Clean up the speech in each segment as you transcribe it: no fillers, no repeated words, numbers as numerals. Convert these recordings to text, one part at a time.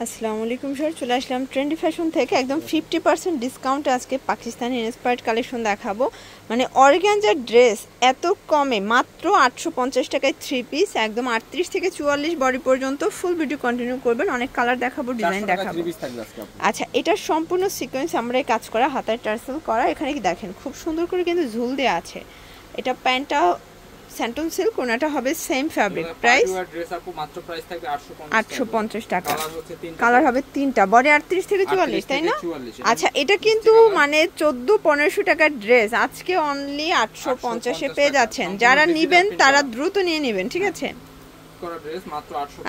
আসসালামু আলাইকুম স্যার, চলে আসলাম ট্রেন্ডি ফ্যাশন থেকে একদম 50% ডিসকাউন্টে আজকে পাকিস্তানি ইন্সপায়ার্ড কালেকশন দেখাবো। মানে অর্গানজার ড্রেস এত কমে মাত্র 850 টাকায় 3 পিস, একদম 38 থেকে 44 বডি পর্যন্ত। ফুল ভিডিও কন্টিনিউ করবেন, অনেক কালার দেখাবো, ডিজাইন দেখাবো। আচ্ছা, এটা সম্পূর্ণ সিকোয়েন্স আমরা কাজ করা, হাতায় টার্সেল করা। এখানে কি দেখেন খুব সুন্দর করে কিন্তু ঝুল দেওয়া আছে। এটা প্যান্টটা স্যান্টন সিল্ক, ওনাটা হবে সেম ফ্যাব্রিক। প্রাইস মাত্র প্রাইস থাকবে 850 টাকা। কালার হবে তিনটা, বডি 38 থেকে 44, তাই না? আচ্ছা, এটা কিন্তু মানে 1400-1500 টাকার ড্রেস আজকে অনলি 850 এ পেয়ে যাচ্ছেন। যারা নেবেন তারা দ্রুত নিয়ে নেবেন, ঠিক আছে?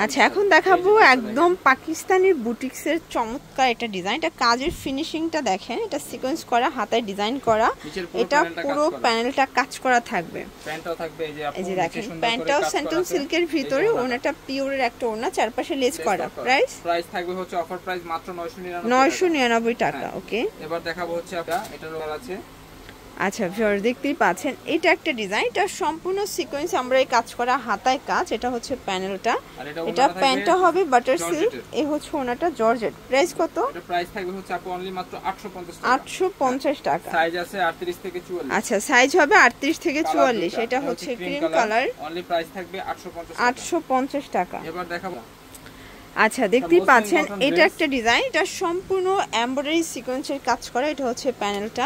আচ্ছা, এখন দেখাবো একদম পাকিস্তানি বুটিক্সের চমৎকার একটা ডিজাইন। এটা কাজের ফিনিশিংটা দেখেন, এটা সিকোয়েন্স করা, হাতায় ডিজাইন করা, এটা পুরো প্যানেলটা কাজ করা থাকবে। প্যান্টটাও থাকবে, এই যে দেখেন, প্যান্টটাও স্যান্টন সিল্কের ভিতরে, ওনাটা পিওরের একটা ওনা, চারপাশে লেস করা। প্রাইস থাকবে হচ্ছে অফার প্রাইস মাত্র 999 টাকা। ওকে, এবার দেখাবো হচ্ছে এটা রোল আছে। আচ্ছা ভিউয়ার, দেখতেই পাচ্ছেন এটা একটা ডিজাইন, এটা সম্পূর্ণ সিকোয়েন্স আমরা এই কাজ করা, হাতায় কাজ। এটা হচ্ছে প্যানেলটা, এটা প্যান্টটা হবে বাটার সিল্ক, এই হচ্ছে ওনাটা জর্জেট। প্রাইস কত? এটা প্রাইস থাকবে হচ্ছে আপু অনলি মাত্র 850 টাকা। সাইজ আছে 38 থেকে 44। আচ্ছা, সাইজ হবে 38 থেকে 44। এটা হচ্ছে ক্রিম কালার, অনলি প্রাইস থাকবে 850 টাকা। এবার দেখাবো। আচ্ছা, দেখতেই পাচ্ছেন এটা একটা ডিজাইন, এটা সম্পূর্ণ এমব্রয়ডারি সিকোয়েন্সের কাজ করা। এটা হচ্ছে প্যানেলটা,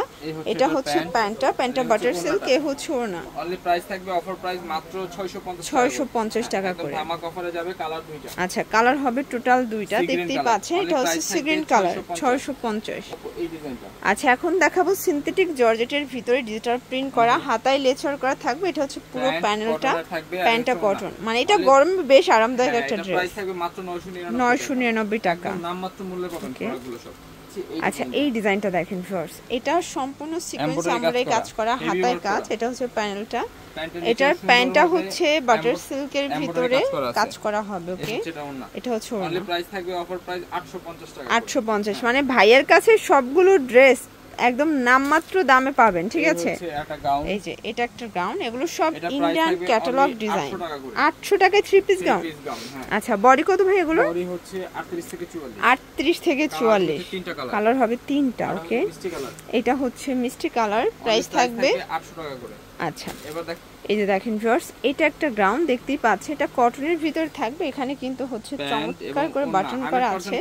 এটা হচ্ছে প্যান্টটা বাটার সিল্ক, এ হচ্ছে ওড়না। অনলি প্রাইস থাকবে অফার প্রাইস মাত্র 650 টাকা করে। ধামাক অফারে যাবে। কালার দুইটা। আচ্ছা, কালার হবে টোটাল দুইটা, দেখতেই পাচ্ছেন। এটা হচ্ছে সি গ্রিন কালার, 650। এই ডিজাইনটা। আচ্ছা, এখন দেখাবো সিনথেটিক জর্জেটের ভিতরে ডিজিটাল প্রিন্ট করা, হাতায় লেচার করা থাকবে। এটা হচ্ছে পুরো প্যানেলটা, প্যান্টটা কটন, মানে এটা গরমে বেশ আরামদায়ক একটা ড্রেস। প্রাইস থাকবে মাত্র 999 টাকা। নামমাত্র মূল্যে পাবেন প্রোডাক্টগুলো সব। আচ্ছা, এই ডিজাইনটা দেখেন ভিউয়ার্স, এটা সম্পূর্ণ সিকোয়েন্স আমরাই কাজ করা, হাতায় কাজ। এটা হচ্ছে প্যানেলটা, এটার প্যান্টটা হচ্ছে বাটার সিল্কের ভিতরে কাজ করা হবে। ওকে, এটা হচ্ছে ওড়না। অনলি প্রাইস থাকবে অফার প্রাইস 850 টাকা। 850, মানে ভাইয়ের কাছে সবগুলো ড্রেস একদম নামমাত্র দামে পাবেন, ঠিক আছে? এই যে এটা একটা গাউন, এগুলো সব ইন্ডিয়ান ক্যাটালগ ডিজাইন। 800 টাকায় 3 পিস গাউন। আচ্ছা, বডি কত ভাই এগুলো? বডি হচ্ছে 38 থেকে 44। 38 থেকে 44। কালার হবে তিনটা। ওকে, এটা হচ্ছে মিষ্টি কালার, প্রাইস থাকবে 800 টাকা করে। আচ্ছা, এই যে দেখেন ভিউয়ার্স, এটা একটা গ্রাউন্ড দেখতেই পাচ্ছেন, এটা কটনের ভিতরে থাকবে। এখানে কিন্তু হচ্ছে চমৎকার করে বাটন করা আছে।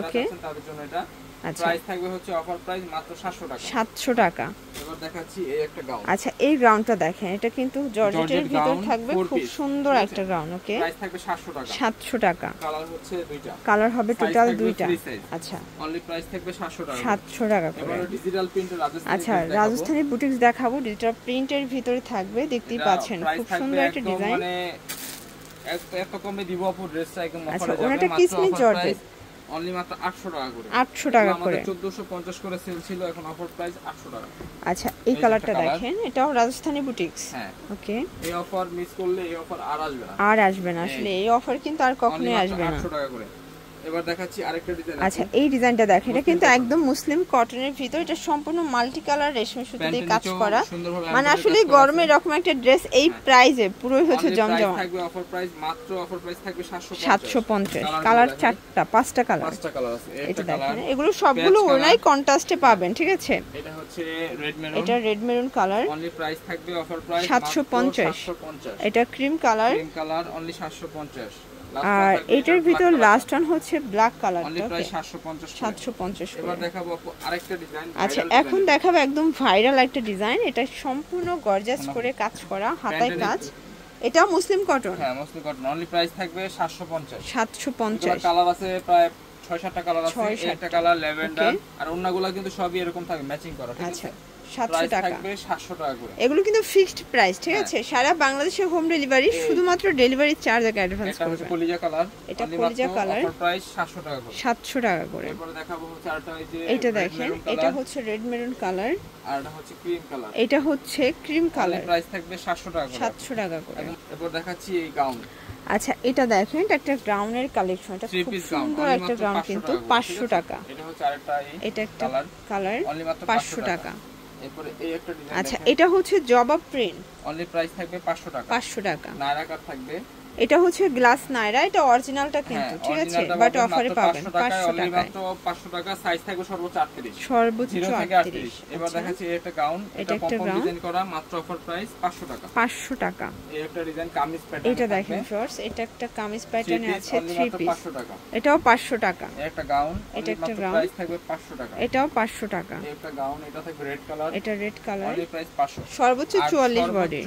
ওকে, তাদের জন্য এটা আচ্ছা, প্রাইস থাকবে হচ্ছে অফার প্রাইস মাত্র 700 টাকা। 700 টাকা। এবার দেখাচ্ছি এই একটা গাউন। আচ্ছা, এই গ্রাউন্ডটা দেখেন, এটা কিন্তু জর্জেটের ভিতর থাকবে, খুব সুন্দর একটা গ্রাউন্ড। ওকে, প্রাইস থাকবে 700 টাকা। 700 টাকা। কালার হচ্ছে দুইটা, কালার হবে টোটাল দুইটা। আচ্ছা, অনলি প্রাইস থাকবে 700 টাকা। 700 টাকা করে। এবার ডিজিটাল প্রিন্টের রাজস্থানি। আচ্ছা, রাজস্থানি বুটিক্স দেখাবো, ডিজিটাল প্রিন্টের ভিতরে থাকবে, দেখতেই পাচ্ছেন খুব সুন্দর একটা ডিজাইন। মানে এত কমে দিব আপু, ড্রেসটা একদম অফারে আচ্ছা, যাবে। ওনাটা কিসমিস জর্জেট, অনলি মাত্র 800 টাকা করে। 800 টাকা করে। 1450 করে সেল ছিল, এখন অফার প্রাইস 800 টাকা। আচ্ছা, এই কালারটা দেখেন, এটাও রাজস্থানি বুটিক্স। হ্যাঁ, ওকে, এই অফার মিস করলে এই অফার আর আসবে না। আর আসবে না, আসলে এই অফার কিন্তু আর কখনোই আসবে না। 800 টাকা করে। এবার দেখাচ্ছি আরেকটা ডিজাইন। আচ্ছা, এই ডিজাইনটা দেখেন, এটা কিন্তু একদম মুসলিম কটনের ভিতর, এটা সম্পূর্ণ মাল্টি কালার রেশমি সুতো দিয়ে কাজ করা। মানে আসলে গরমে এরকম একটা ড্রেস এই প্রাইসে পুরোই হচ্ছে জমজমা। থাকবে অফার প্রাইস মাত্র, অফার প্রাইস থাকবে 750। কালার চারটা, পাঁচটা কালার। আছে। এটা দেখেন, এগুলো সবগুলো ওনাই কন্ট্রাস্টে পাবেন, ঠিক আছে? এটা হচ্ছে রেড মেরুন, এটা red maroon colour, only price থাকবে অফার প্রাইস 750। এটা ক্রিম কালার, অনলি 750। আর এটার ভিতর লাস্ট ওয়ান হচ্ছে ব্ল্যাক কালারটা। অনলি প্রাইস 750 করে। এবার দেখাবো আপু আরেকটা ডিজাইন। আচ্ছা, এখন দেখাবো একদম ভাইরাল একটা ডিজাইন, এটা সম্পূর্ণ গর্জিয়াস করে কাজ করা, হাতায় কাজ। এটা মুসলিম কটন। হ্যাঁ, মুসলিম কটন। অনলি প্রাইস থাকবে 750। 750। কালার আছে প্রায় 6-7টা কালার আছে। একটা কালার ল্যাভেন্ডার, আর অন্যগুলো কিন্তু সবই এরকম থাকে, ম্যাচিং করা। ঠিক আছে, 700 টাকা। থাকবে 700 টাকা করে। এগুলো কিন্তু ফিক্সড প্রাইস, ঠিক আছে? সারা বাংলাদেশে হোম ডেলিভারি, শুধুমাত্র ডেলিভারি চার্জ আগে অ্যাডভান্স করবেন। এটা কলিজা কালার, এটা কলিজা কালার, অফার প্রাইস 700 টাকা করে। 700 টাকা করে। এরপর দেখাবো হচ্ছে আরেকটা, এই যে এটা দেখেন, এটা হচ্ছে রেড মেরুন কালার, আর এটা হচ্ছে ক্রিম কালার। এটা হচ্ছে ক্রিম কালার, প্রাইস থাকবে 700 টাকা করে। 700 টাকা করে। এরপর দেখাচ্ছি এই গাউন। আচ্ছা, এটা দেখেন, এটা একটা গ্রাউন্ডের কালেকশন, এটা খুব সুন্দর একটা গ্রাউন্ড, কিন্তু 500 টাকা। এটা হচ্ছে আরেকটা, এটা একটা কালার, অনলি মাত্র 500 টাকা। এরপরে এই একটা ডিজাইন। আচ্ছা, এটা হচ্ছে জবা প্রিন্ট, অনলি প্রাইস থাকবে 500 টাকা। 500 টাকা। নায়রা কাট থাকবে, এটা হচ্ছে গ্লাস নাইরা, এটা অরিজিনালটা কিন্তু ঠিক আছে, বাট অফারে পাবেন 500 টাকায়। মাত্র 500 টাকা, সাইজ থাকবে সর্বোচ্চ 38, সর্বোচ্চ 38। এবার দেখাচ্ছি একটা গাউন, এটা পপকর্ন ডিজাইন করা, মাত্র অফার প্রাইস 500 টাকা। 500 টাকা। এই একটা ডিজাইন কামিজ প্যাটার্ন, এটা দেখেন ফ্রেন্ডস, এটা একটা কামিজ প্যাটার্নে আছে 3 পিস, 500 টাকা। এটাও 500 টাকা। এই একটা গাউন, এটা একটা গাউন, প্রাইস থাকবে 500 টাকা। এটাও 500 টাকা। এই একটা গাউন, এটা থাকবে রেড কালার, এটা রেড কালার, অনলি প্রাইস 500। সর্বোচ্চ 44 বডি,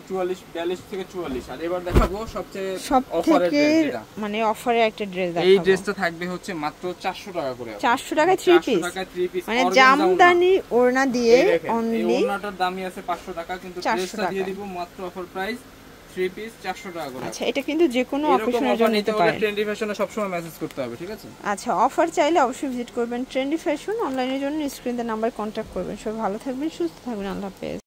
44 42 থেকে 44। আর এবার দেখাবো সবচেয়ে অফারের সবথেকে ড্রেস, যেটা মানে অফারে একটা ড্রেস দেখাবো। এই ড্রেসটা থাকবে হচ্ছে মাত্র 400 টাকা করে। 400 টাকায় 3 পিস, 400 টাকায় 3 পিস, মানে জামদানি ওড়না দিয়ে অনলি। এই অনলি ওড়নাটার দামই আছে 500 টাকা, কিন্তু ড্রেসটা দিয়ে দিব মাত্র অফার প্রাইস 3 পিস 400 টাকা করে। আচ্ছা, এটা কিন্তু যে কোনো অকেশনের জন্য নিতে পারেন। ট্রেন্ডি ফ্যাশনে সব সময় মেসেজ করতে হবে, ঠিক আছে? আচ্ছা, অফার চাইলে অবশ্যই ভিজিট করবেন ট্রেন্ডি ফ্যাশন। অনলাইনের জন্য স্ক্রিনে নাম্বার কন্ট্যাক্ট করবেন। সবাই ভালো থাকবেন, সুস্থ থাকবেন, আল্লাহ হাফেজ।